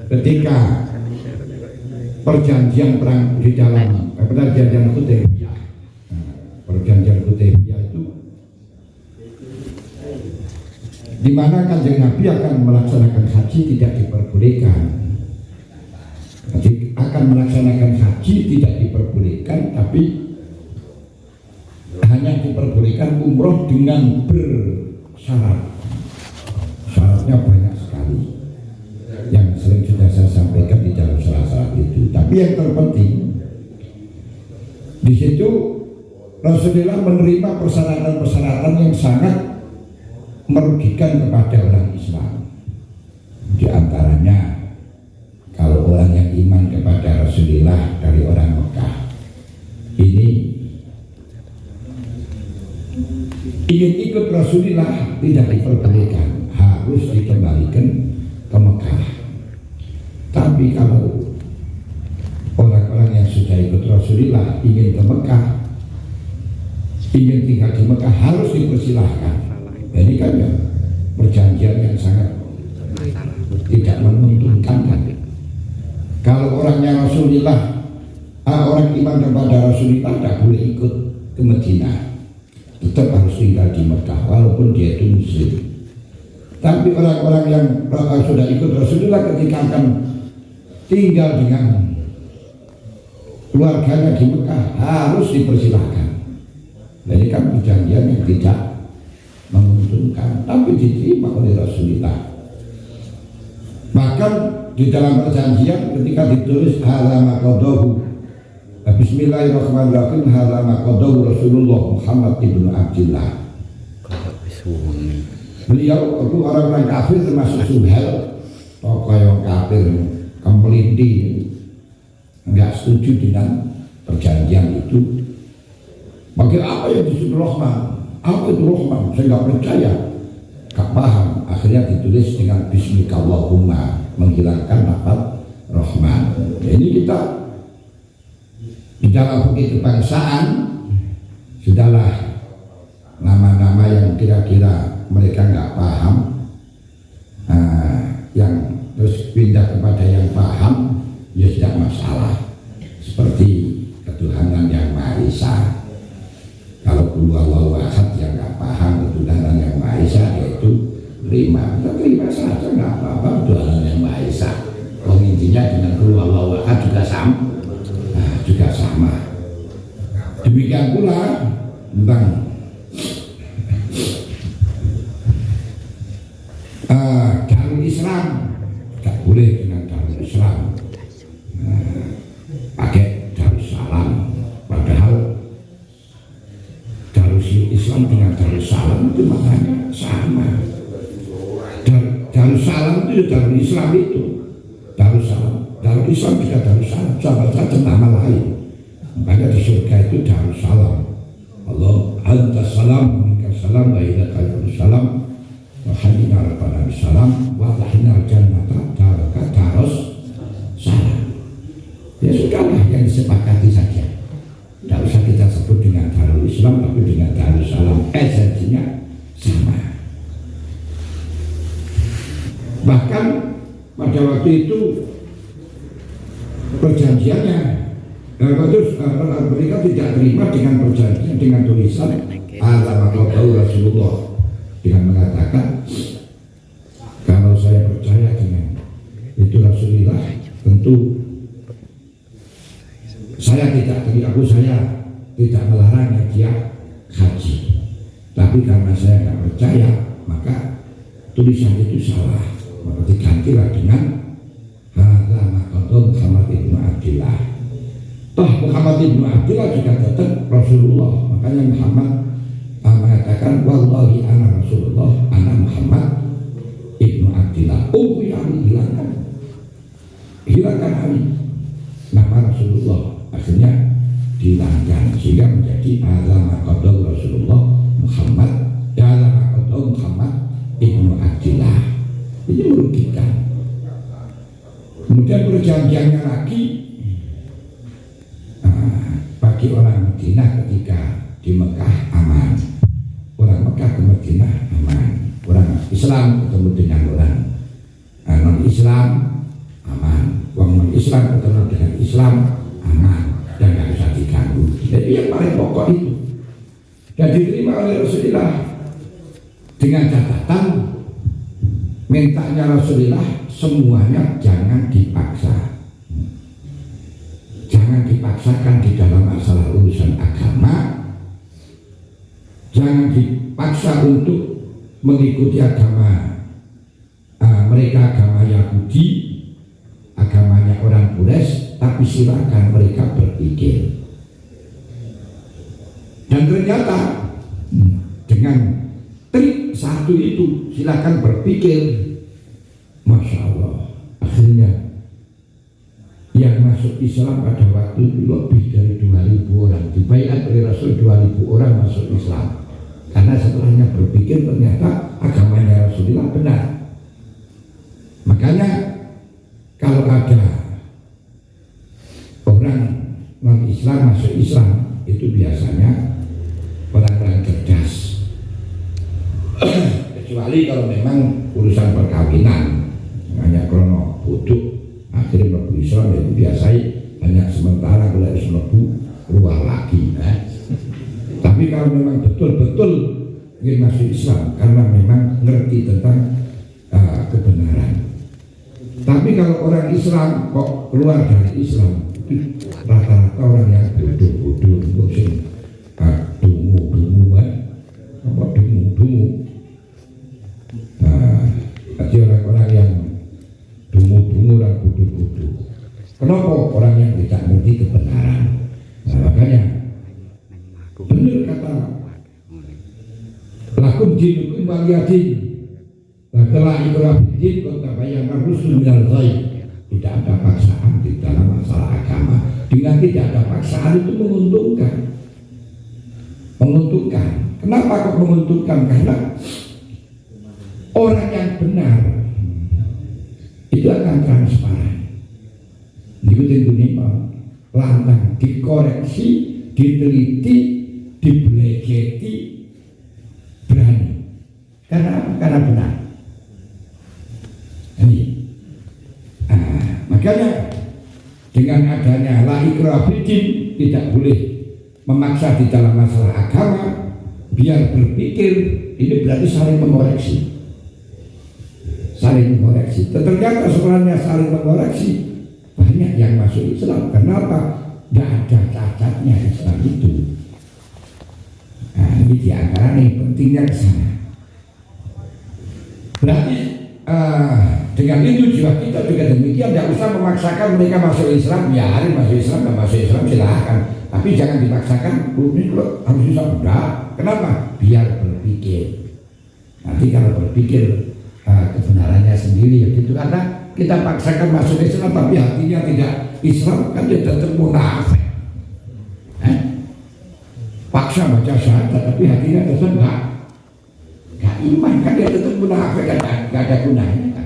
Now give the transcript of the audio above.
ketika perjanjian perang di dalam perjanjian Hudaybiyah. Perjanjian Hudaybiyah itu di mana Kanjeng Nabi akan melaksanakan haji tidak diperbolehkan. Jadi akan melaksanakan haji tidak diperbolehkan, tapi hanya diperbolehkan umroh dengan bersyarat. Syaratnya banyak sekali yang sering sudah saya sampaikan di dalam syarat-syarat itu. Tapi yang terpenting di situ Rasulullah menerima persyaratan-persyaratan yang sangat merugikan kepada orang Islam. Di antaranya, kalau orang yang iman kepada Rasulullah dari orang Mekah ini ingin ikut Rasulullah tidak diperbolehkan, harus dikembalikan ke Mekah. Tapi kalau orang-orang yang sudah ikut Rasulullah ingin ke Mekah, ingin tinggal di Mekah, harus dipersilahkan. Ini kan ya, perjanjian yang sangat tidak menguntungkan kan. Kalau orangnya Rasulullah, orang iman kepada Rasulullah tidak boleh ikut ke Madinah, tetap harus tinggal di Mekah walaupun dia itu Muslim. Tapi orang-orang yang sudah ikut Rasulullah ketika akan tinggal dengan keluarganya di Mekah harus dipersilahkan. Jadi kan perjanjian yang tidak menguntungkan, tapi diterima oleh Rasulullah. Bahkan di dalam perjanjian ketika ditulis halama qadahu, Bismillahirrahmanirrahim, halama qadahu Rasulullah Muhammad ibnu Abdillah. Beliau itu orang-orang kafir termasuk Suhail, tokoh yang kafir kemelinti, enggak setuju dengan perjanjian itu. Bagi apa yang disebut Rahman? Apa itu Rahman? Saya nggak percaya, nggak paham. Akhirnya ditulis dengan Bismillahirrahmanirrahim, menghilangkan lafaz Rahman. Ini kita di dalam fikih kebangsaan sudahlah nama-nama yang kira-kira mereka nggak paham, yang terus pindah kepada yang paham, ya tidak masalah. Seperti ketuhanan yang Maha Esa. Kalau Qul Huwallahu Ahad yang nggak paham ketuhanan yang Maha Esa, yaitu terima saja, nggak apa-apa ketuhanan yang Maha Esa. Intinya dengan Qul Huwallahu Ahad juga sama. Demikian pula tentang Darul Islam, nggak boleh dengan Darul Islam, pakai Darussalam. Padahal Islam dengan Darussalam itu maknanya sama. Darussalam itu Darul Islam itu Darussalam, Darul Islam juga Darussalam, sama saja nama lain. Makanya di surga itu Darussalam. Allah antas salam, minkas salam, la ilaha illallah salam, wa hayyina rabbana bisalam, wa tahina jannata daraka darus salam. Ya sudahlah, yang disepakati saja. Tidak usah kita sebut dengan Darul Islam, tapi dengan Darussalam, esensinya sama. Bahkan pada waktu itu perjanjiannya, mereka tidak terima dengan perjanjian dengan tulisan Alama Qadahu Rasulullah, dengan mengatakan kalau saya percaya dengan itu Rasulullah, tentu saya tidak melarangnya dia haji. Tapi karena saya tidak percaya, maka tulisan itu salah, maka digantilah dengan Alama Qadahu Muhammad ibnu Abdillah. Toh Muhammad ibnu Abdillah juga tetap Rasulullah. Makanya Muhammad mengatakan wallahi ana Rasulullah, ana Muhammad ibnu Abdillah. Oh ya, hilangkan hari nama Rasulullah, akhirnya dihilangkan sehingga menjadi alama qadahu Rasulullah Muhammad, alama qadahu Muhammad ibnu Abdillah. Ini merugikan. Kemudian perjanjiannya lagi bagi orang Madinah ketika di Mekah aman, orang Mekah ke Madinah aman, orang Islam ketemu dengan orang non Islam Islam ketemu dengan Islam aman dan nggak bisa diganggu. Jadi yang paling pokok itu dan diterima oleh Rasulullah dengan catatan mintanya Rasulullah semuanya jangan dipaksa, jangan dipaksakan di dalam masalah urusan agama, jangan dipaksa untuk mengikuti agama mereka, agama Yahudi, agamanya orang Quraisy, tapi silakan mereka berpikir. Dan ternyata dengan trik satu itu, silakan berpikir, Masya Allah, akhirnya yang masuk Islam pada waktu itu lebih dari 2.000 orang, dibaiat oleh Rasul 2.000 orang masuk Islam. Karena setelahnya berpikir ternyata agamanya Rasulullah benar. Makanya kalau ada orang non-Islam masuk Islam, itu biasanya orang-orang cerdas. Kecuali kalau memang urusan perkawinan, hanya krono bodoh akhirnya mlebu Islam, itu biasanya hanya sementara, kalau harus mlebu keluar lagi. Tapi kalau memang betul-betul ingin masuk Islam karena memang ngerti tentang kebenaran. Tapi kalau orang Islam kok keluar dari Islam, rata-rata orang yang bodoh-bodoh, mungkin dungu-dungu, apa dungu-dungu. Jadi orang-orang yang dungu-dungu, orang bodoh-bodoh. Kenapa orang yang tidak ngerti kebenaran? Nah, makanya benar kata lakum dinukum waliyadin. Setelah ikrabidin kota bayangan rusul minal ghaib. Tidak ada paksaan di dalam masalah agama. Dengan tidak ada paksaan itu menguntungkan. Menguntungkan. Kenapa kok menguntungkan? Karena orang yang benar itu akan transparan. Ikutin dunia, lantang dikoreksi, diteliti, dibelegeti, berani. Karena benar. Makanya dengan adanya la ikraha fid-din, tidak boleh memaksa di dalam masalah agama, biar berpikir. Ini berarti saling mengoreksi, saling mengoreksi. Ternyata sebenarnya saling mengoreksi, banyak yang masuk Islam. Kenapa? Tidak ada cacatnya Islam itu. Nah, ini diantara nih pentingnya ke sana. Berarti dengan itu juga kita juga demikian, tidak usah memaksakan mereka masuk Islam. Ya, hari masuk Islam, nggak masuk Islam silahkan. Tapi jangan dipaksakan. Ini kalau harus Islam, enggak. Kenapa? Biar berpikir. Nanti kalau berpikir kebenarannya sendiri, ya gitu. Karena kita paksakan masuk Islam, tapi hatinya tidak Islam, kan dia tetap munafik. Paksa baca syahadat, tapi hatinya tetap enggak iman, kan dia tetap munafik, gak ada gunanya.